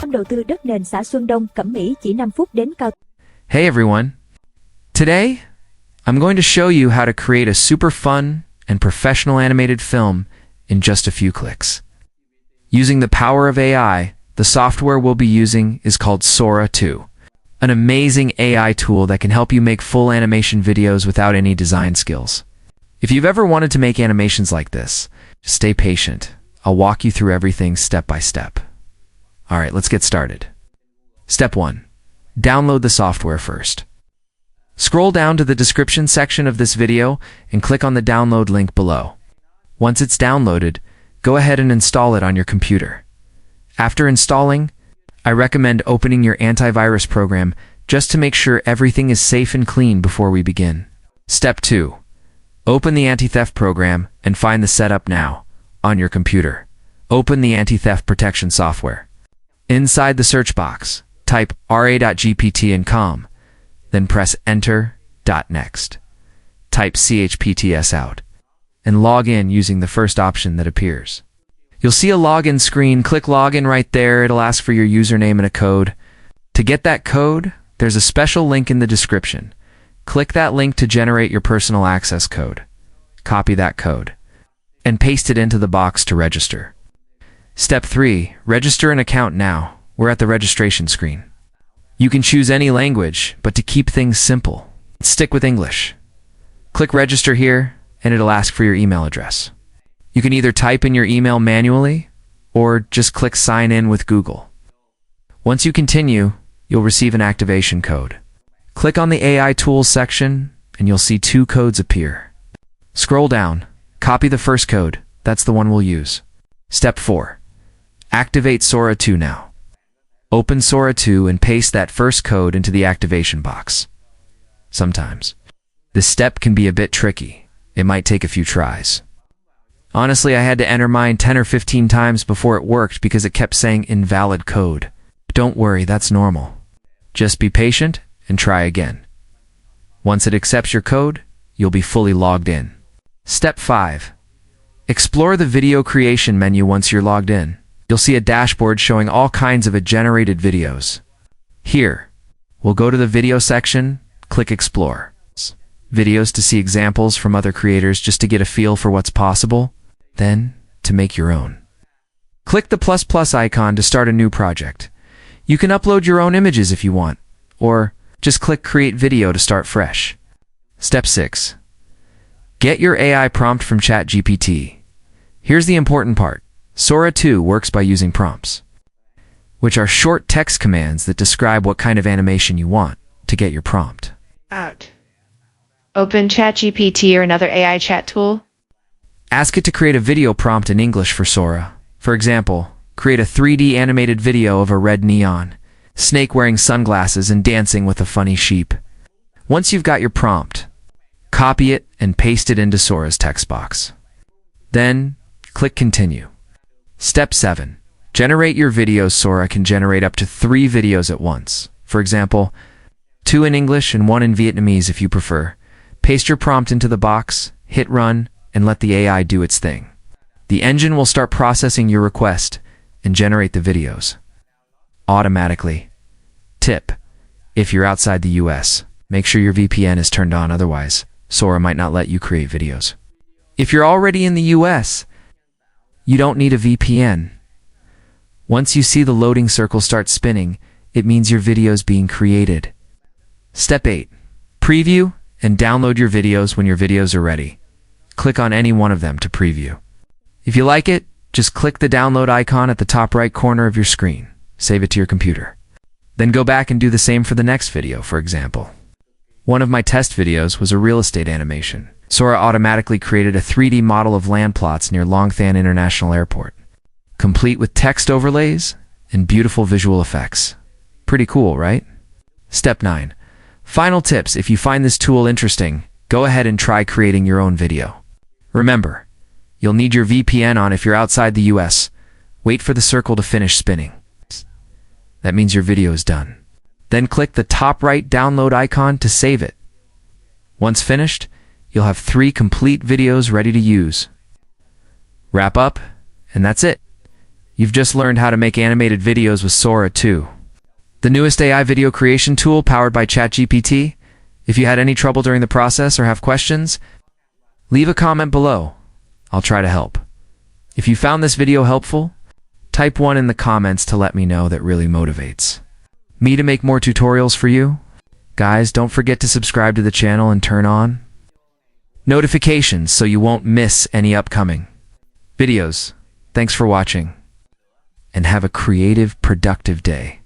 tâm đầu tư đất nền xã Xuân Đông, Cẩm Mỹ chỉ 5 phút đến cao. Hey everyone! Today, I'm going to show you how to create a super fun and professional animated film in just a few clicks. Using the power of AI, the software we'll be using is called Sora 2, an amazing AI tool that can help you make full animation videos without any design skills. If you've ever wanted to make animations like this, just stay patient. I'll walk you through everything step by step. Alright, let's get started. Step 1. Download the software first. Scroll down to the description section of this video and click on the download link below. Once it's downloaded, go ahead and install it on your computer. After installing, I recommend opening your antivirus program just to make sure everything is safe and clean before we begin. Step 2. Open the anti-theft program and find the Setup Now on your computer. Open the anti-theft protection software. Inside the search box, type ra.gpt and com, then press enter. Next. Type chpts out and log in using the first option that appears. You'll see a login screen. Click login right there. It'll ask for your username and a code. To get that code, there's a special link in the description. Click that link to generate your personal access code. Copy that code and paste it into the box to register. Step 3. Register an account now. We're at the registration screen. You can choose any language, but to keep things simple, stick with English. Click register here and it'll ask for your email address. You can either type in your email manually or just click sign in with Google. Once you continue, you'll receive an activation code. Click on the AI Tools section and you'll see 2 codes appear. Scroll down, copy the first code, that's the one we'll use. Step 4. Activate Sora 2 now. Open Sora 2 and paste that first code into the activation box. Sometimes, this step can be a bit tricky. It might take a few tries. Honestly, I had to enter mine 10 or 15 times before it worked because it kept saying invalid code. Don't worry, that's normal. Just be patient and try again. Once it accepts your code, you'll be fully logged in. Step 5. Explore the video creation menu once you're logged in. You'll see a dashboard showing all kinds of generated videos. Here, we'll go to the video section, click Explore. Videos to see examples from other creators just to get a feel for what's possible, then to make your own. Click the plus icon to start a new project. You can upload your own images if you want, or just click Create Video to start fresh. Step 6. Get your AI prompt from ChatGPT. Here's the important part. Sora 2 works by using prompts, which are short text commands that describe what kind of animation you want to get your prompt. Out. Open ChatGPT or another AI chat tool. Ask it to create a video prompt in English for Sora. For example, create a 3D animated video of a red neon, snake wearing sunglasses and dancing with a funny sheep. Once you've got your prompt, copy it and paste it into Sora's text box. Then, click Continue. Step 7. Generate your videos. Sora can generate up to 3 videos at once. For example, 2 in English and 1 in Vietnamese if you prefer. Paste your prompt into the box, hit run, and let the AI do its thing. The engine will start processing your request and generate the videos automatically. Tip: if you're outside the US, make sure your VPN is turned on, otherwise Sora might not let you create videos. If you're already in the US, you don't need a VPN. Once you see the loading circle start spinning, it means your video is being created. Step 8. Preview and download your videos when your videos are ready. Click on any one of them to preview. If you like it, just click the download icon at the top right corner of your screen. Save it to your computer. Then go back and do the same for the next video, for example. One of my test videos was a real estate animation. Sora automatically created a 3D model of land plots near Long Than International Airport, complete with text overlays and beautiful visual effects. Pretty cool, right? Step 9. Final tips. If you find this tool interesting, go ahead and try creating your own video. Remember, you'll need your VPN on if you're outside the US. Wait for the circle to finish spinning. That means your video is done. Then click the top right download icon to save it. Once finished, you'll have 3 complete videos ready to use. Wrap up, and that's it. You've just learned how to make animated videos with Sora too, the newest AI video creation tool powered by ChatGPT. If you had any trouble during the process or have questions, leave a comment below. I'll try to help. If you found this video helpful, type 1 in the comments to let me know. That really motivates me to make more tutorials for you. Guys, don't forget to subscribe to the channel and turn on notifications so you won't miss any upcoming videos. Thanks for watching, and have a creative, productive day.